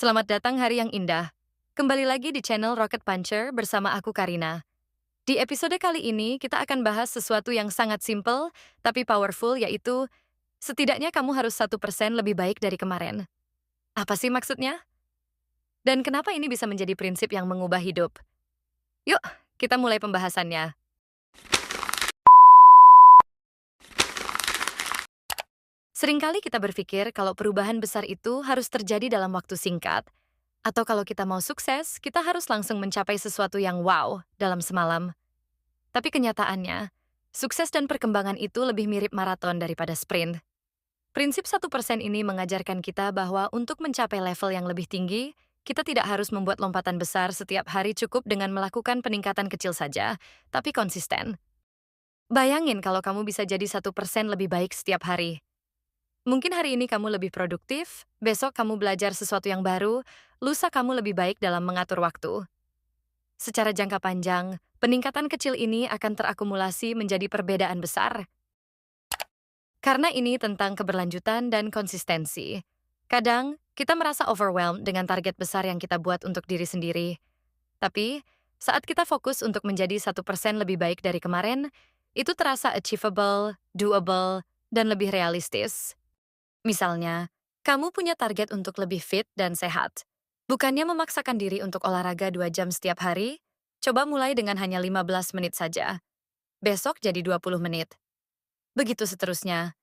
Selamat datang hari yang indah. Kembali lagi di channel Rocket Puncher bersama aku Karina. Di episode kali ini kita akan bahas sesuatu yang sangat simple tapi powerful, yaitu setidaknya kamu harus 1% lebih baik dari kemarin. Apa sih maksudnya? Dan kenapa ini bisa menjadi prinsip yang mengubah hidup? Yuk, kita mulai pembahasannya. Seringkali kita berpikir kalau perubahan besar itu harus terjadi dalam waktu singkat, atau kalau kita mau sukses, kita harus langsung mencapai sesuatu yang wow dalam semalam. Tapi kenyataannya, sukses dan perkembangan itu lebih mirip maraton daripada sprint. Prinsip 1% ini mengajarkan kita bahwa untuk mencapai level yang lebih tinggi, kita tidak harus membuat lompatan besar setiap hari, cukup dengan melakukan peningkatan kecil saja, tapi konsisten. Bayangin kalau kamu bisa jadi 1% lebih baik setiap hari. Mungkin hari ini kamu lebih produktif, besok kamu belajar sesuatu yang baru, lusa kamu lebih baik dalam mengatur waktu. Secara jangka panjang, peningkatan kecil ini akan terakumulasi menjadi perbedaan besar. Karena ini tentang keberlanjutan dan konsistensi. Kadang, kita merasa overwhelmed dengan target besar yang kita buat untuk diri sendiri. Tapi, saat kita fokus untuk menjadi 1% lebih baik dari kemarin, itu terasa achievable, doable, dan lebih realistis. Misalnya, kamu punya target untuk lebih fit dan sehat. Bukannya memaksakan diri untuk olahraga 2 jam setiap hari, coba mulai dengan hanya 15 menit saja. Besok jadi 20 menit. Begitu seterusnya.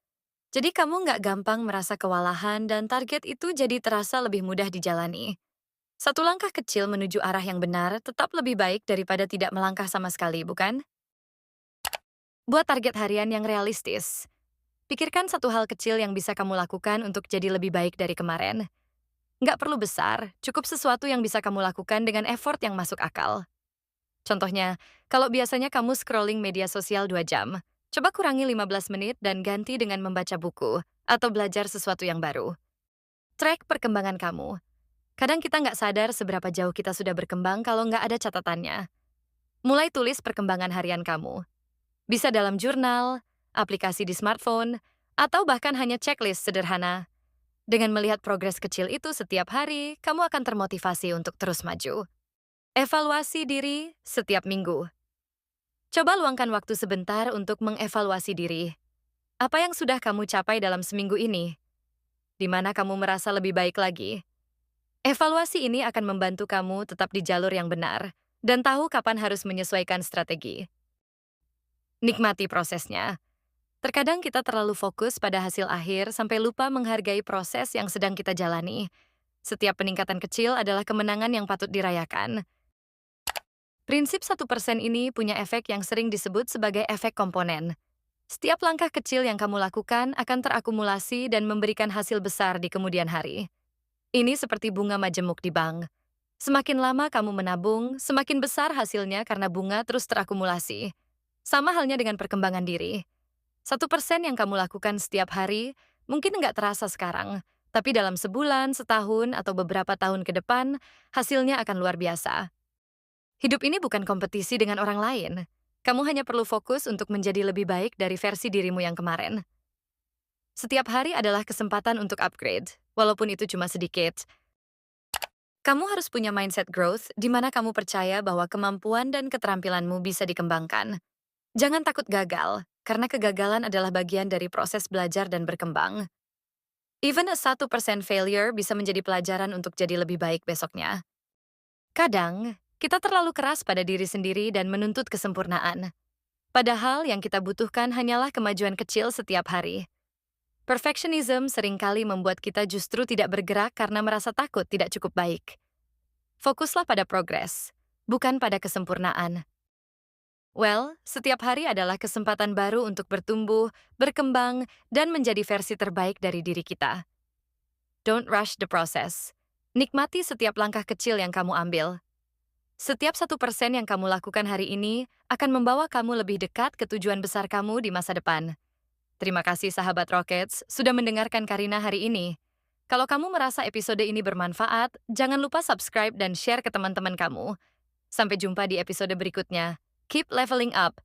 Jadi kamu nggak gampang merasa kewalahan dan target itu jadi terasa lebih mudah dijalani. Satu langkah kecil menuju arah yang benar tetap lebih baik daripada tidak melangkah sama sekali, bukan? Buat target harian yang realistis. Pikirkan satu hal kecil yang bisa kamu lakukan untuk jadi lebih baik dari kemarin. Nggak perlu besar, cukup sesuatu yang bisa kamu lakukan dengan effort yang masuk akal. Contohnya, kalau biasanya kamu scrolling media sosial 2 jam, coba kurangi 15 menit dan ganti dengan membaca buku atau belajar sesuatu yang baru. Track perkembangan kamu. Kadang kita nggak sadar seberapa jauh kita sudah berkembang kalau nggak ada catatannya. Mulai tulis perkembangan harian kamu. Bisa dalam jurnal, aplikasi di smartphone, atau bahkan hanya checklist sederhana. Dengan melihat progres kecil itu setiap hari, kamu akan termotivasi untuk terus maju. Evaluasi diri setiap minggu. Coba luangkan waktu sebentar untuk mengevaluasi diri. Apa yang sudah kamu capai dalam seminggu ini? Di mana kamu merasa lebih baik lagi? Evaluasi ini akan membantu kamu tetap di jalur yang benar dan tahu kapan harus menyesuaikan strategi. Nikmati prosesnya. Terkadang kita terlalu fokus pada hasil akhir sampai lupa menghargai proses yang sedang kita jalani. Setiap peningkatan kecil adalah kemenangan yang patut dirayakan. Prinsip 1% ini punya efek yang sering disebut sebagai efek komponen. Setiap langkah kecil yang kamu lakukan akan terakumulasi dan memberikan hasil besar di kemudian hari. Ini seperti bunga majemuk di bank. Semakin lama kamu menabung, semakin besar hasilnya karena bunga terus terakumulasi. Sama halnya dengan perkembangan diri. 1% yang kamu lakukan setiap hari mungkin nggak terasa sekarang, tapi dalam sebulan, setahun, atau beberapa tahun ke depan, hasilnya akan luar biasa. Hidup ini bukan kompetisi dengan orang lain. Kamu hanya perlu fokus untuk menjadi lebih baik dari versi dirimu yang kemarin. Setiap hari adalah kesempatan untuk upgrade, walaupun itu cuma sedikit. Kamu harus punya mindset growth di mana kamu percaya bahwa kemampuan dan keterampilanmu bisa dikembangkan. Jangan takut gagal, karena kegagalan adalah bagian dari proses belajar dan berkembang. Even a 1% failure bisa menjadi pelajaran untuk jadi lebih baik besoknya. Kadang, kita terlalu keras pada diri sendiri dan menuntut kesempurnaan. Padahal yang kita butuhkan hanyalah kemajuan kecil setiap hari. Perfectionism seringkali membuat kita justru tidak bergerak karena merasa takut tidak cukup baik. Fokuslah pada progres, bukan pada kesempurnaan. Well, setiap hari adalah kesempatan baru untuk bertumbuh, berkembang, dan menjadi versi terbaik dari diri kita. Don't rush the process. Nikmati setiap langkah kecil yang kamu ambil. Setiap 1% yang kamu lakukan hari ini akan membawa kamu lebih dekat ke tujuan besar kamu di masa depan. Terima kasih sahabat Rockets sudah mendengarkan Karina hari ini. Kalau kamu merasa episode ini bermanfaat, jangan lupa subscribe dan share ke teman-teman kamu. Sampai jumpa di episode berikutnya. Keep leveling up.